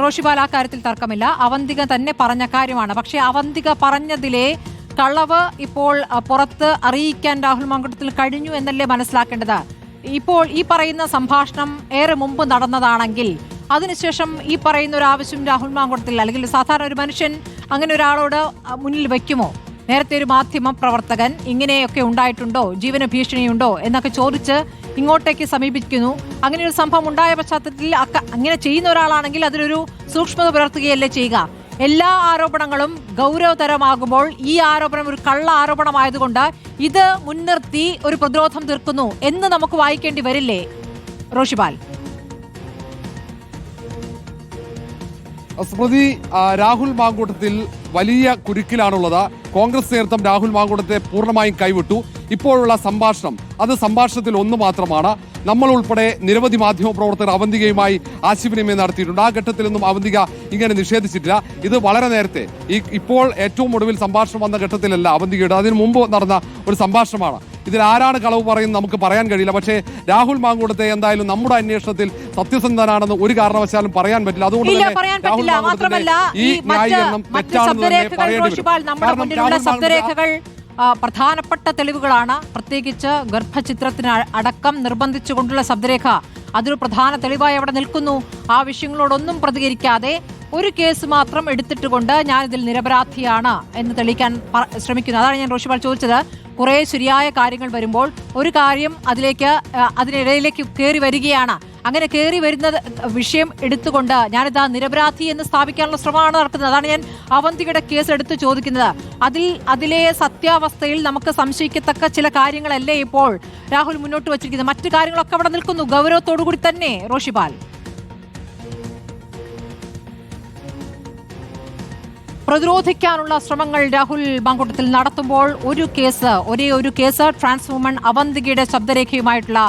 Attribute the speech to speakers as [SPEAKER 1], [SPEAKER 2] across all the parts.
[SPEAKER 1] റോഷിപാൽ ആ കാര്യത്തിൽ തർക്കമില്ല. അവന്തിക തന്നെ പറഞ്ഞ കാര്യമാണ്. പക്ഷേ അവന്തിക പറഞ്ഞതിലെ കളവ് ഇപ്പോൾ പുറത്ത് അറിയിക്കാൻ രാഹുൽ മാങ്കൂട്ടത്തിൽ കഴിഞ്ഞു എന്നല്ലേ മനസ്സിലാക്കേണ്ടത്? ഇപ്പോൾ ഈ പറയുന്ന സംഭാഷണം ഏറെ മുമ്പ് നടന്നതാണെങ്കിൽ അതിനുശേഷം ഈ പറയുന്ന ഒരു ആവശ്യം രാഹുൽ മാങ്കൂട്ടത്തിൽ അല്ലെങ്കിൽ സാധാരണ ഒരു മനുഷ്യൻ അങ്ങനെ ഒരാളോട് മുന്നിൽ വെക്കുമോ? നേരത്തെ ഒരു മാധ്യമ പ്രവർത്തകൻ ഇങ്ങനെയൊക്കെ ഉണ്ടായിട്ടുണ്ടോ, ജീവന ഭീഷണിയുണ്ടോ എന്നൊക്കെ ചോദിച്ച് ഇങ്ങോട്ടേക്ക് സമീപിക്കുന്നു. അങ്ങനെ ഒരു സംഭവം ഉണ്ടായ പശ്ചാത്തലത്തിൽ അങ്ങനെ ചെയ്യുന്ന ഒരാളാണെങ്കിൽ അതിലൊരു സൂക്ഷ്മത പുലർത്തുകയല്ലേ ചെയ്യുക? എല്ലാ ആരോപണങ്ങളും ഗൗരവതരമാകുമ്പോൾ ഈ ആരോപണം ഒരു കള്ള ആരോപണമായതുകൊണ്ട് ഇത് മുൻനിർത്തി ഒരു പ്രതിരോധം തീർക്കുന്നു എന്ന് നമുക്ക് വായിക്കേണ്ടി വരില്ലേ റോഷിപാൽ?
[SPEAKER 2] സ്മൃതി, രാഹുൽ മാങ്കൂട്ടത്തിൽ വലിയ കുരുക്കിലാണുള്ളത്. കോൺഗ്രസ് നേതൃത്വം രാഹുൽ മാങ്കൂട്ടത്തെ പൂർണ്ണമായും കൈവിട്ടു. ഇപ്പോഴുള്ള സംഭാഷണം അത് സംഭാഷണത്തിൽ ഒന്ന് മാത്രമാണ്. നമ്മൾ ഉൾപ്പെടെ നിരവധി മാധ്യമ പ്രവർത്തകർ അവന്തികയുമായി ആശയവിനിമയം നടത്തിയിട്ടുണ്ട്. ആ ഘട്ടത്തിലൊന്നും അവന്തിക ഇങ്ങനെ നിഷേധിച്ചിട്ടില്ല. ഇത് വളരെ നേരത്തെ ഇപ്പോൾ ഏറ്റവും ഒടുവിൽ സംഭാഷണം വന്ന ഘട്ടത്തിലല്ല അവന്തികയുടെ, അതിനു മുമ്പ് നടന്ന ഒരു സംഭാഷണമാണ്. ഇതിൽ ആരാണ് കളവ് പറയുന്നത് നമുക്ക് പറയാൻ കഴിയില്ല. പക്ഷേ രാഹുൽ മാങ്കൂട്ടത്തെ എന്തായാലും നമ്മുടെ അന്വേഷണത്തിൽ സത്യസന്ധനാണെന്ന് ഒരു കാരണവശാലും പറയാൻ പറ്റില്ല. അതുകൊണ്ട് തന്നെ രാഹുൽ മാങ്കൂട്ടത്തിന്റെ ഈ ന്യായീകരണം തെറ്റാണെന്ന് തന്നെ പറയേണ്ടി വരും.
[SPEAKER 1] പ്രധാനപ്പെട്ട തെളിവുകളാണ്. പ്രത്യേകിച്ച് ഗർഭചിത്രത്തിന് അടക്കം നിർബന്ധിച്ചുകൊണ്ടുള്ള ശബ്ദരേഖ അതൊരു പ്രധാന തെളിവായി അവിടെ നിൽക്കുന്നു. ആ വിഷയങ്ങളോടൊന്നും പ്രതികരിക്കാതെ ഒരു കേസ് മാത്രം എടുത്തിട്ടുകൊണ്ട് ഞാൻ ഇതിൽ നിരപരാധിയാണ് എന്ന് തെളിയിക്കാൻ ശ്രമിക്കുന്നു. അതാണ് ഞാൻ റോഷിപാൽ ചോദിച്ചത്. കുറെ ശരിയായ കാര്യങ്ങൾ വരുമ്പോൾ ഒരു കാര്യം അതിനിടയിലേക്ക് കയറി വരികയാണ്. അങ്ങനെ കയറി വരുന്ന വിഷയം എടുത്തുകൊണ്ട് ഞാനിതാ നിരപരാധി എന്ന് സ്ഥാപിക്കാനുള്ള ശ്രമമാണ് നടക്കുന്നത്. അതാണ് ഞാൻ അവന്തികയുടെ കേസ് എടുത്ത് ചോദിക്കുന്നത്. അതിലെ സത്യാവസ്ഥയിൽ നമുക്ക് സംശയിക്കത്തക്ക ചില കാര്യങ്ങളല്ലേ ഇപ്പോൾ രാഹുൽ മുന്നോട്ട് വച്ചിരിക്കുന്നത്. മറ്റു കാര്യങ്ങളൊക്കെ അവിടെ നിൽക്കുന്നു ഗൗരവത്തോടു കൂടി തന്നെ. റോഷിപാൽ, പ്രതിരോധിക്കാനുള്ള ശ്രമങ്ങൾ രാഹുൽ മാങ്കൂട്ടത്തിൽ നടത്തുമ്പോൾ ഒരേ ഒരു കേസ് ട്രാൻസ് വുമൺ അവന്തികയുടെ ശബ്ദരേഖയുമായിട്ടുള്ള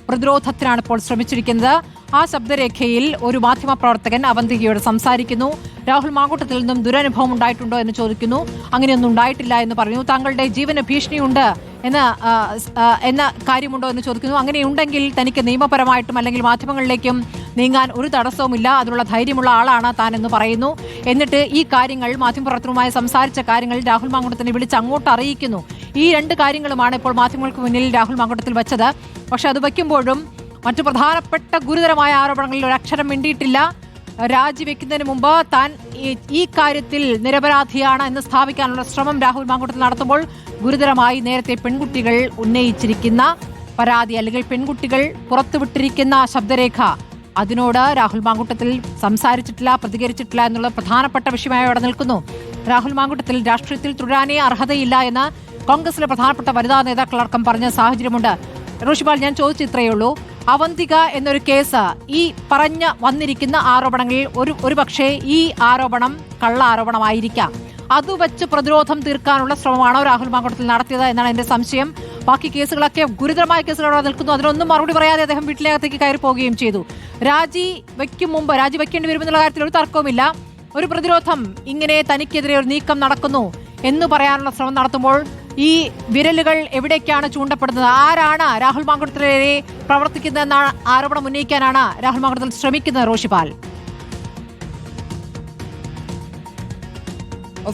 [SPEAKER 1] പ്രതിരോധത്തിനാണ് ഇപ്പോൾ ശ്രമിച്ചിരിക്കുന്നത്. ആ ശബ്ദരേഖയിൽ ഒരു മാധ്യമ പ്രവർത്തകൻ അവന്തികയോട് സംസാരിക്കുന്നു. രാഹുൽ മാങ്കൂട്ടത്തിൽ നിന്നും ദുരനുഭവം ഉണ്ടായിട്ടുണ്ടോ എന്ന് ചോദിക്കുന്നു. അങ്ങനെയൊന്നും ഉണ്ടായിട്ടില്ല എന്ന് പറയുന്നു. താങ്കളുടെ ജീവന് ഭീഷണിയുണ്ട് എന്ന കാര്യമുണ്ടോ എന്ന് ചോദിക്കുന്നു. അങ്ങനെയുണ്ടെങ്കിൽ തനിക്ക് നിയമപരമായിട്ടും അല്ലെങ്കിൽ മാധ്യമങ്ങളിലേക്കും നീങ്ങാൻ ഒരു തടസ്സവുമില്ല, അതിനുള്ള ധൈര്യമുള്ള ആളാണ് താൻ എന്ന് പറയുന്നു. എന്നിട്ട് ഈ കാര്യങ്ങൾ മാധ്യമപ്രവർത്തകരുമായി സംസാരിച്ച കാര്യങ്ങൾ രാഹുൽ മാങ്കൂട്ടത്തിനെ വിളിച്ച് അങ്ങോട്ട് അറിയിക്കുന്നു. ഈ രണ്ട് കാര്യങ്ങളുമാണ് ഇപ്പോൾ മാധ്യമങ്ങൾക്ക് മുന്നിൽ രാഹുൽ മാങ്കൂട്ടത്തിൽ വെച്ചത്. പക്ഷെ അത് വയ്ക്കുമ്പോഴും മറ്റു പ്രധാനപ്പെട്ട ഗുരുതരമായ ആരോപണങ്ങളിൽ ഒരു അക്ഷരം മിണ്ടിയിട്ടില്ല. രാജിവെക്കുന്നതിന് മുമ്പ് താൻ ഈ കാര്യത്തിൽ നിരപരാധിയാണ് എന്ന് സ്ഥാപിക്കാനുള്ള ശ്രമം രാഹുൽ മാങ്കൂട്ടത്തിൽ നടത്തുമ്പോൾ ഗുരുതരമായി നേരത്തെ പെൺകുട്ടികൾ ഉന്നയിച്ചിരിക്കുന്ന പരാതി അല്ലെങ്കിൽ പെൺകുട്ടികൾ പുറത്തുവിട്ടിരിക്കുന്ന ശബ്ദരേഖ അതിനോട് രാഹുൽ മാങ്കൂട്ടത്തിൽ സംസാരിച്ചിട്ടില്ല, പ്രതികരിച്ചിട്ടില്ല എന്നുള്ള പ്രധാനപ്പെട്ട വിഷയമായി അവിടെ നിൽക്കുന്നു. രാഹുൽ മാങ്കൂട്ടത്തിൽ രാഷ്ട്രീയത്തിൽ തുടരാനേ അർഹതയില്ല എന്ന് കോൺഗ്രസിലെ പ്രധാനപ്പെട്ട വനിതാ നേതാക്കളടക്കം പറഞ്ഞ സാഹചര്യമുണ്ട്. റോഷിപാൽ, ഞാൻ ചോദിച്ചിത്രയേ ഉള്ളൂ. അവന്തിക എന്നൊരു കേസ് ഈ പറഞ്ഞ വന്നിരിക്കുന്ന ആരോപണങ്ങളിൽ ഒരു പക്ഷേ ഈ ആരോപണം കള്ള ആരോപണമായിരിക്കാം. അത് വെച്ച് പ്രതിരോധം തീർക്കാനുള്ള ശ്രമമാണോ രാഹുൽ മാങ്കൂട്ടത്തിൽ നടത്തിയത് എന്നാണ് എന്റെ സംശയം. ബാക്കി കേസുകളൊക്കെ ഗുരുതരമായ കേസുകളോടെ നിൽക്കുന്നു. അതിനൊന്നും മറുപടി പറയാതെ അദ്ദേഹം വീട്ടിലേക്കത്തേക്ക് കയറി പോവുകയും ചെയ്തു. രാജി വെക്കേണ്ടി വരുമെന്നുള്ള കാര്യത്തിൽ ഒരു തർക്കവുമില്ല. ഒരു പ്രതിരോധം ഇങ്ങനെ തനിക്കെതിരെ ഒരു നീക്കം നടക്കുന്നു എന്ന് പറയാനുള്ള ശ്രമം നടത്തുമ്പോൾ ഈ വിരലുകൾ എവിടേക്കാണ് ചൂണ്ടപ്പെടുന്നത്? ആരാണ് രാഹുൽ മാങ്കൂട്ടത്തിനെതിരെ പ്രവർത്തിക്കുന്നതെന്ന ആരോപണം ഉന്നയിക്കാനാണ് രാഹുൽ മാങ്കൂട്ടത്തിൽ ശ്രമിക്കുന്നത്? റോഷിപാൽ,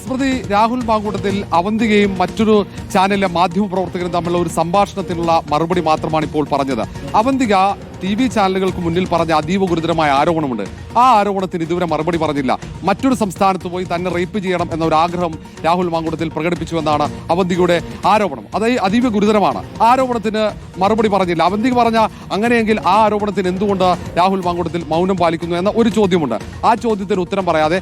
[SPEAKER 2] സ്മൃതി, രാഹുൽ മാങ്കൂട്ടത്തിൽ അവന്തികയും മറ്റൊരു ചാനലിലെ മാധ്യമപ്രവർത്തകരും തമ്മിലുള്ള ഒരു സംഭാഷണത്തിനുള്ള മറുപടി മാത്രമാണ് ഇപ്പോൾ പറഞ്ഞത്. അവന്തിക TV ചാനലുകൾക്ക് മുന്നിൽ പറഞ്ഞ അതീവ ഗുരുതരമായ ആരോപണമുണ്ട്. ആ ആരോപണത്തിന് ഇതുവരെ മറുപടി പറഞ്ഞില്ല. മറ്റൊരു സംസ്ഥാനത്ത് പോയി തന്നെ റേപ്പ് ചെയ്യണം എന്ന ഒരു ആഗ്രഹം രാഹുൽ മാങ്കൂട്ടത്തിൽ പ്രകടിപ്പിച്ചുവെന്നാണ് അവന്തികയുടെ ആരോപണം. അത് അതീവ ഗുരുതരമാണ്. ആരോപണത്തിന് മറുപടി പറഞ്ഞില്ല. അവന്തിക പറഞ്ഞ അങ്ങനെയെങ്കിൽ ആ ആരോപണത്തിന് എന്തുകൊണ്ട് രാഹുൽ മാങ്കൂട്ടത്തിൽ മൗനം പാലിക്കുന്നു എന്ന ഒരു ചോദ്യമുണ്ട്. ആ ചോദ്യത്തിന് ഉത്തരം പറയാതെ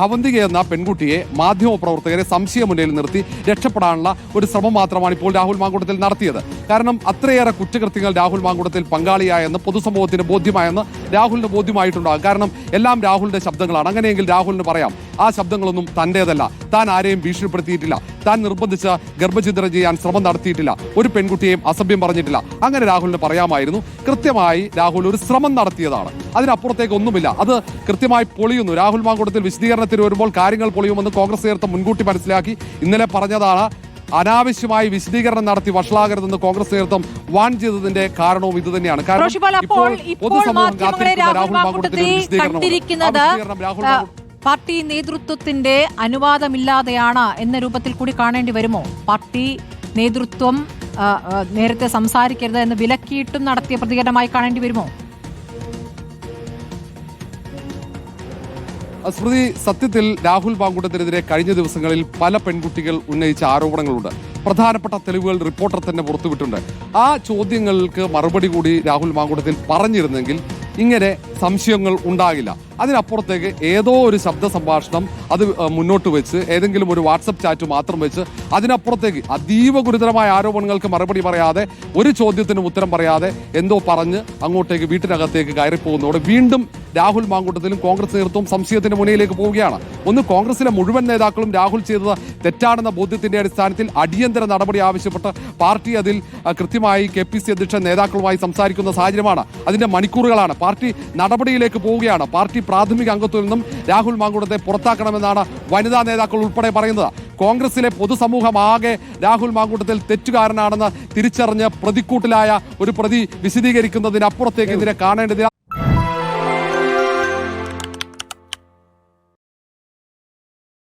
[SPEAKER 2] അവന്തിക എന്ന പെൺകുട്ടിയെ മാധ്യമപ്രവർത്തകരെ സംശയമുന്നയിൽ നിർത്തി രക്ഷപ്പെടാനുള്ള ഒരു ശ്രമം മാത്രമാണ് ഇപ്പോൾ രാഹുൽ മാങ്കൂട്ടത്തിൽ നടത്തിയത്. കാരണം അത്രയേറെ കുറ്റകൃത്യങ്ങൾ രാഹുൽ മാങ്കൂട്ടത്തിൽ പങ്കാളിയായെന്ന് പൊതുസമൂഹത്തിന് ബോധ്യമായെന്ന് രാഹുലിന് ബോധ്യമായിട്ടുണ്ടാകും. കാരണം എല്ലാം രാഹുലിന്റെ ശബ്ദങ്ങളാണ്. അങ്ങനെയെങ്കിൽ രാഹുലിന് പറയാം ആ ശബ്ദങ്ങളൊന്നും തന്റേതല്ല, താൻ ആരെയും ഭീഷണിപ്പെടുത്തിയിട്ടില്ല, താൻ നിർബന്ധിച്ച് ഗർഭഛിദ്രം ചെയ്യാൻ ശ്രമം നടത്തിയിട്ടില്ല, ഒരു പെൺകുട്ടിയെയും അസഭ്യം പറഞ്ഞിട്ടില്ല. അങ്ങനെ രാഹുലിന് പറയാമായിരുന്നു. കൃത്യമായി രാഹുൽ ഒരു ശ്രമം നടത്തിയതാണ്, അതിനപ്പുറത്തേക്ക് ഒന്നുമില്ല. അത് കൃത്യമായി പൊളിയുന്നു. രാഹുൽ മാങ്കൂട്ടത്തിൽ വിശദീകരണത്തിന് വരുമ്പോൾ കാര്യങ്ങൾ പൊളിയുമെന്ന് കോൺഗ്രസ് നേതൃത്വം മുൻകൂട്ടി മനസ്സിലാക്കി ഇന്നലെ പറഞ്ഞതാണ്. അനാവശ്യമായി വിശദീകരണം നടത്തി വഷളാകരുതെന്ന് കോൺഗ്രസ് നേതൃത്വം വാൺ ചെയ്തതിന്റെ കാരണവും ഇത് തന്നെയാണ്.
[SPEAKER 1] റോഷിപാൽ, ഇപ്പോൾ മാധ്യമങ്ങളെ രാഹുൽ മാങ്കൂട്ടത്തിൽ കണ്ടിരിക്കുന്നത് പാർട്ടി നേതൃത്വത്തിന്റെ അനുവാദമില്ലാതെയാണ് എന്ന രൂപത്തിൽ കൂടി കാണേണ്ടി വരുമോ? പാർട്ടി നേതൃത്വം നേരത്തെ സംസാരിക്കരുത് എന്ന് വിലക്കിയിട്ടും നടത്തിയ പ്രതികരണമായി കാണേണ്ടി വരുമോ?
[SPEAKER 2] സ്മൃതി, സത്യത്തിൽ രാഹുൽ മാങ്കൂട്ടത്തിനെതിരെ കഴിഞ്ഞ ദിവസങ്ങളിൽ പല പെൺകുട്ടികൾ ഉന്നയിച്ച ആരോപണങ്ങളുണ്ട്. പ്രധാനപ്പെട്ട തെളിവുകൾ റിപ്പോർട്ടർ തന്നെ പുറത്തുവിട്ടുണ്ട്. ആ ചോദ്യങ്ങൾക്ക് മറുപടി കൂടി രാഹുൽ മാങ്കൂട്ടത്തിൽ പറഞ്ഞിരുന്നെങ്കിൽ ഇങ്ങനെ സംശയങ്ങൾ ഉണ്ടാകില്ല. അതിനപ്പുറത്തേക്ക് ഏതോ ഒരു ശബ്ദ സംഭാഷണം അത് മുന്നോട്ട് വെച്ച് ഏതെങ്കിലും ഒരു വാട്സപ്പ് ചാറ്റ് മാത്രം വെച്ച് അതിനപ്പുറത്തേക്ക് അതീവ ഗുരുതരമായ ആരോപണങ്ങൾക്ക് മറുപടി പറയാതെ ഒരു ചോദ്യത്തിനും ഉത്തരം പറയാതെ എന്തോ പറഞ്ഞ് അങ്ങോട്ടേക്ക് വീട്ടിനകത്തേക്ക് കയറിപ്പോകുന്നതോടെ വീണ്ടും രാഹുൽ മാങ്കൂട്ടത്തിലും കോൺഗ്രസ് നേതൃത്വം സംശയത്തിന്റെ മുനയിലേക്ക് പോവുകയാണ്. ഒന്ന്, കോൺഗ്രസിലെ മുഴുവൻ നേതാക്കളും രാഹുൽ ചെയ്തത് തെറ്റാണെന്ന ബോധ്യത്തിന്റെ അടിസ്ഥാനത്തിൽ അടിയന്തര നടപടി ആവശ്യപ്പെട്ട് പാർട്ടി അതിൽ കൃത്യമായി KPC അധ്യക്ഷൻ നേതാക്കളുമായി സംസാരിക്കുന്ന സാഹചര്യമാണ്. അതിന്റെ മണിക്കൂറുകളാണ്. പാർട്ടി നടപടിയിലേക്ക് പോവുകയാണ്. പാർട്ടി പ്രാഥമിക അംഗത്വത്തിൽ നിന്നും രാഹുൽ മാങ്കൂട്ടത്തെ പുറത്താക്കണമെന്നാണ് വനിതാ നേതാക്കൾ ഉൾപ്പെടെ പറയുന്നത്. കോൺഗ്രസിലെ പൊതുസമൂഹം ആകെ രാഹുൽ മാങ്കൂട്ടത്തിൽ തെറ്റുകാരനാണെന്ന് തിരിച്ചറിഞ്ഞ് പ്രതിക്കൂട്ടിലായ ഒരു പ്രതി വിശദീകരിക്കുന്നതിനപ്പുറത്തേക്ക് ഇതിനെ കാണേണ്ടത്